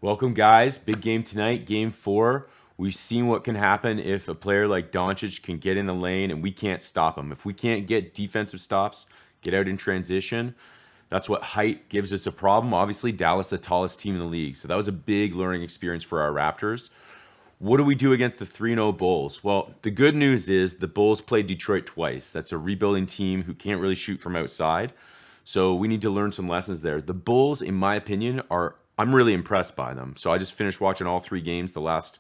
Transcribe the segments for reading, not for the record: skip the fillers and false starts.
Welcome, guys. Big game tonight, game 4. We've seen what can happen if a player like Doncic can get in the lane and we can't stop him. If we can't get defensive stops, get out in transition, that's what height gives us a problem. Obviously, Dallas, the tallest team in the league. So that was a big learning experience for our Raptors. What do we do against the 3-0 Bulls? Well, the good news is the Bulls played Detroit twice. That's a rebuilding team who can't really shoot from outside. So we need to learn some lessons there. The Bulls, in my opinion, I'm really impressed by them. So I just finished watching all 3 games the last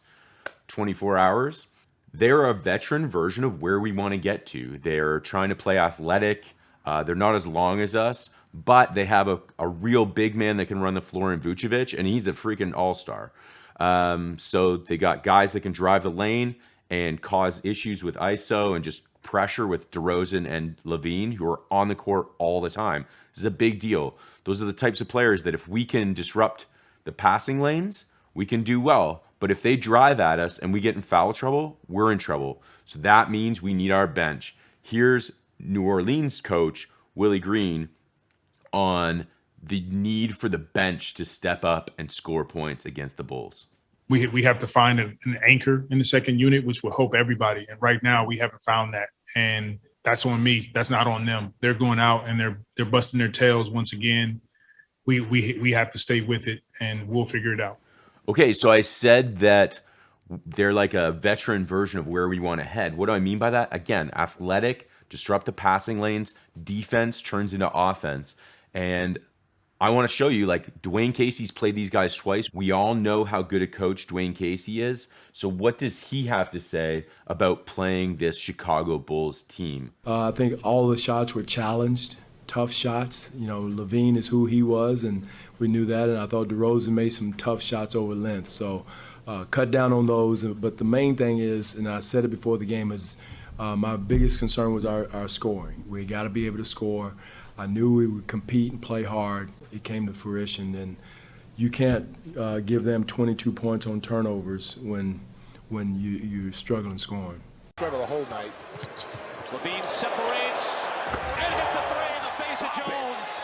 24 hours. They're a veteran version of where we want to get to. They're trying to play athletic. They're not as long as us, but they have a real big man that can run the floor in Vucevic, and he's a freaking all-star. So they got guys that can drive the lane and cause issues with ISO and just pressure with DeRozan and Levine, who are on the court all the time. This is a big deal. Those are the types of players that if we can disrupt the passing lanes, we can do well. But if they drive at us and we get in foul trouble, we're in trouble. So that means we need our bench. Here's New Orleans coach Willie Green on the need for the bench to step up and score points against the Bulls. We have to find an anchor in the second unit, which will help everybody. And right now we haven't found that. And that's on me. That's not on them. They're going out and they're busting their tails once again. We have to stay with it and we'll figure it out. Okay, so I said that they're like a veteran version of where we want to head. What do I mean by that? Again, athletic, disrupt the passing lanes, defense turns into offense. And I want to show you, like, Dwayne Casey's played these guys twice. We all know how good a coach Dwayne Casey is. So what does he have to say about playing this Chicago Bulls team? I think all the shots were challenged, tough shots. You know, Levine is who he was, and we knew that. And I thought DeRozan made some tough shots over length. So cut down on those. But the main thing is, and I said it before the game, is my biggest concern was our scoring. We got to be able to score. I knew we would compete and play hard. It came to fruition, and you can't give them 22 points on turnovers when you're struggling scoring. Struggle the whole night. Levine separates and gets a three in the face of Jones.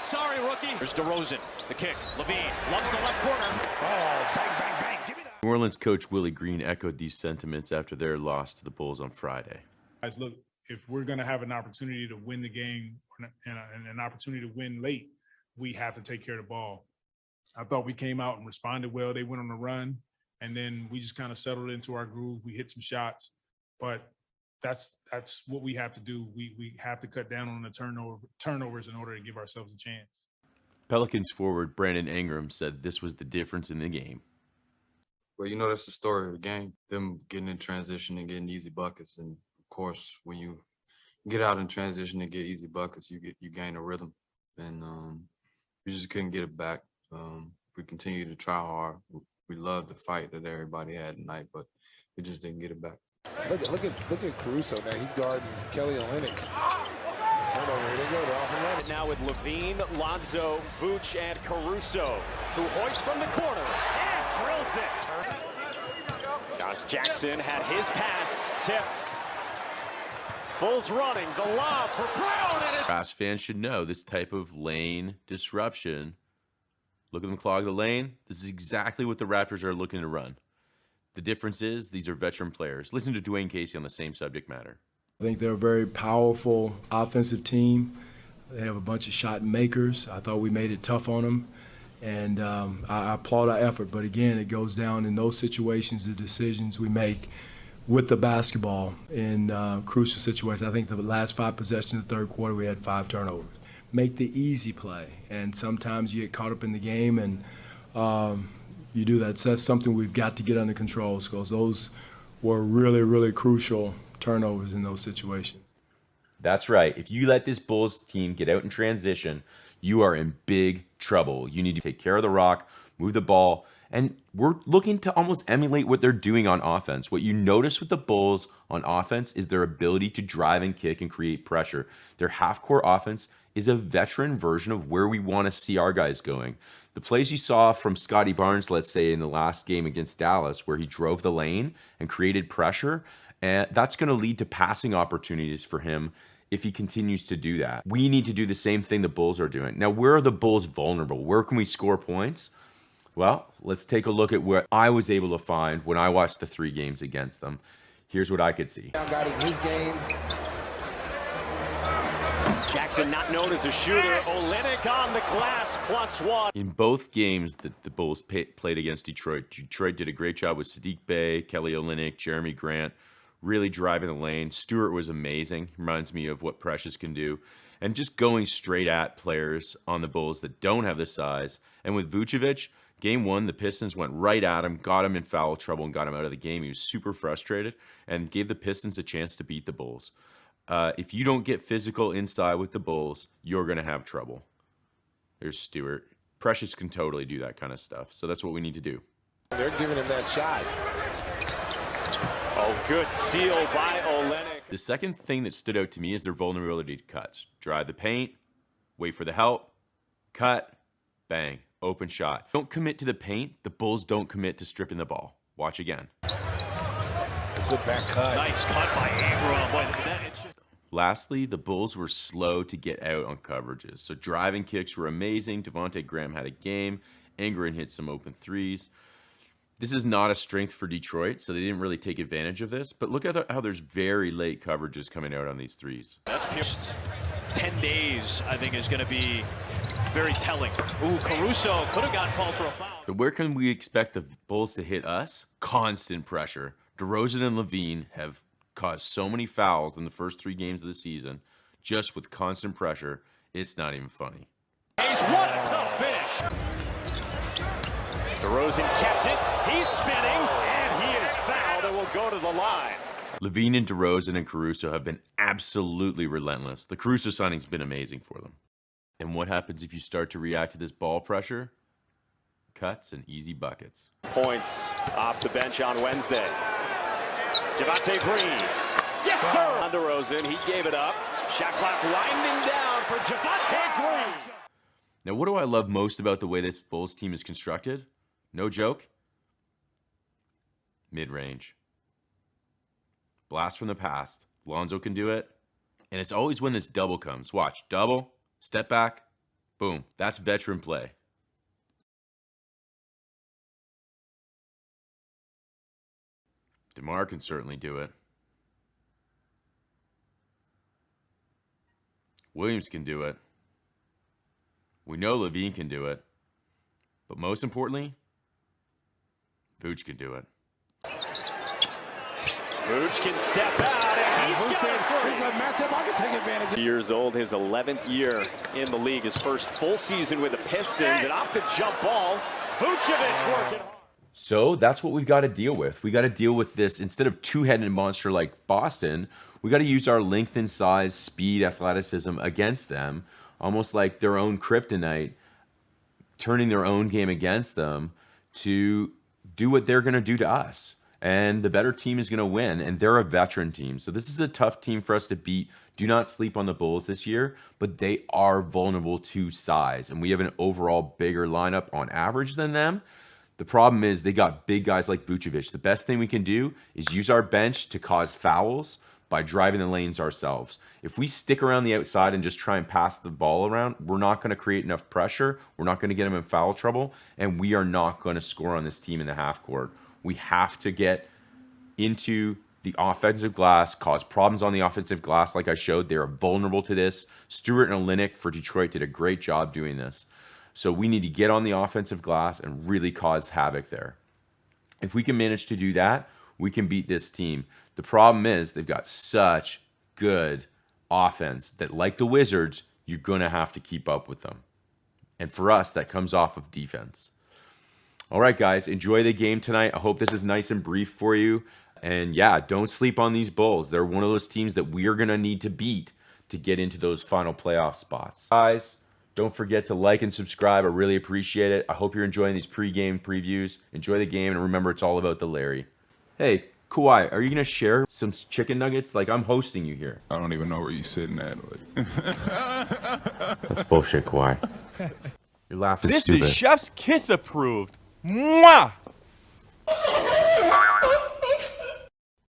Sorry, rookie. Here's DeRozan, the kick. Levine loves the left corner. Oh, bang, bang, bang. Give me that. New Orleans coach Willie Green echoed these sentiments after their loss to the Bulls on Friday. Guys, look, if we're going to have an opportunity to win the game and an opportunity to win late, we have to take care of the ball. I thought we came out and responded well. They went on a run, and then we just kind of settled into our groove. We hit some shots, but that's what we have to do. We have to cut down on the turnovers in order to give ourselves a chance. Pelicans forward Brandon Ingram said this was the difference in the game. Well, you know, that's the story of the game. Them getting in transition and getting easy buckets. And, of course, when you get out in transition and get easy buckets, you gain a rhythm. And we just couldn't get it back. We continued to try hard. We loved the fight that everybody had tonight, but we just didn't get it back. Look at Caruso now. He's guarding Kelly Olynyk. Turnover. Here they go. They're off and running. Now with Levine, Lonzo, Vooch, and Caruso, who hoists from the corner and drills it. Josh Jackson had his pass tipped. Bulls running, the lob for Brown. And Raps fans should know this type of lane disruption. Look at them clog the lane. This is exactly what the Raptors are looking to run. The difference is these are veteran players. Listen to Dwayne Casey on the same subject matter. I think they're a very powerful offensive team. They have a bunch of shot makers. I thought we made it tough on them. And I applaud our effort. But again, it goes down in those situations, the decisions we make with the basketball in crucial situations. I think the last 5 possessions in the third quarter, we had 5 turnovers. Make the easy play. And sometimes you get caught up in the game and you do that. So that's something we've got to get under control because those were really, really crucial turnovers in those situations. That's right. If you let this Bulls team get out in transition, you are in big trouble. You need to take care of the rock, move the ball, and we're looking to almost emulate what they're doing on offense. What you notice with the Bulls on offense is their ability to drive and kick and create pressure. Their half-court offense is a veteran version of where we want to see our guys going. The plays you saw from Scotty Barnes, let's say, in the last game against Dallas, where he drove the lane and created pressure, and that's going to lead to passing opportunities for him if he continues to do that. We need to do the same thing the Bulls are doing. Now, where are the Bulls vulnerable? Where can we score points? Well, let's take a look at what I was able to find when I watched the 3 games against them. Here's what I could see. Got in his game. Jackson not known as a shooter. Olynyk on the glass, +1. In both games that the Bulls played against Detroit, Detroit did a great job with Sadiq Bey, Kelly Olynyk, Jeremy Grant, really driving the lane. Stewart was amazing. Reminds me of what Precious can do. And just going straight at players on the Bulls that don't have the size. And with Vucevic, game 1, the Pistons went right at him, got him in foul trouble, and got him out of the game. He was super frustrated and gave the Pistons a chance to beat the Bulls. If you don't get physical inside with the Bulls, you're going to have trouble. There's Stewart. Precious can totally do that kind of stuff. So that's what we need to do. They're giving him that shot. Oh, good seal by Olynyk. The second thing that stood out to me is their vulnerability to cuts. Drive the paint, wait for the help, cut, bang, open shot. Don't commit to the paint. The Bulls don't commit to stripping the ball. Watch again. Good back cut. Nice cut by Ingram. But then it's just... Lastly, the Bulls were slow to get out on coverages. So driving kicks were amazing. Devontae Graham had a game. Ingram hit some open threes. This is not a strength for Detroit, so they didn't really take advantage of this. But look at how there's very late coverages coming out on these threes. That's 10 days, I think, is going to be very telling. Ooh, Caruso could have gotten called for a foul. So where can we expect the Bulls to hit us? Constant pressure. DeRozan and Levine have caused so many fouls in the first 3 games of the season, just with constant pressure, it's not even funny. He's what a tough finish. DeRozan kept it. He's spinning, and he is fouled and will go to the line. Levine and DeRozan and Caruso have been absolutely relentless. The Caruso signing's been amazing for them. And what happens if you start to react to this ball pressure? Cuts and easy buckets. Points off the bench on Wednesday. Devontae Green. Yes, sir. On DeRozan, he gave it up. Shot clock winding down for Devontae Green. Now, what do I love most about the way this Bulls team is constructed? No joke. Mid-range. Blast from the past. Lonzo can do it. And it's always when this double comes. Watch. Double. Step back. Boom. That's veteran play. DeMar can certainly do it. Williams can do it. We know Levine can do it. But most importantly, Vooch can do it. Vooch can step out, and he's got it. This is a matchup I can take advantage of. Years old, his 11th year in the league, his first full season with the Pistons, and off the jump ball, Vucevic working hard. So that's what we've got to deal with. We got to deal with this. Instead of two-headed monster like Boston, we got to use our length and size, speed, athleticism against them, almost like their own kryptonite, turning their own game against them to do what they're going to do to us. And the better team is going to win, and they're a veteran team. So this is a tough team for us to beat. Do not sleep on the Bulls this year, but they are vulnerable to size, and we have an overall bigger lineup on average than them. The problem is they got big guys like Vucevic. The best thing we can do is use our bench to cause fouls by driving the lanes ourselves. If we stick around the outside and just try and pass the ball around, we're not going to create enough pressure. We're not going to get them in foul trouble, and we are not going to score on this team in the half court. We have to get into the offensive glass, cause problems on the offensive glass like I showed. They're vulnerable to this. Stewart and Olynyk for Detroit did a great job doing this. So we need to get on the offensive glass and really cause havoc there. If we can manage to do that, we can beat this team. The problem is they've got such good offense that, like the Wizards, you're going to have to keep up with them. And for us, that comes off of defense. All right, guys, enjoy the game tonight. I hope this is nice and brief for you. And yeah, don't sleep on these Bulls. They're one of those teams that we are going to need to beat to get into those final playoff spots. Guys, don't forget to like and subscribe. I really appreciate it. I hope you're enjoying these pre-game previews. Enjoy the game, and remember, it's all about the Larry. Hey, Kawhi, are you going to share some chicken nuggets? Like, I'm hosting you here. I don't even know where you're sitting at. That's bullshit, Kawhi. You're laughing This stupid. is Chef's Kiss approved. Mwah!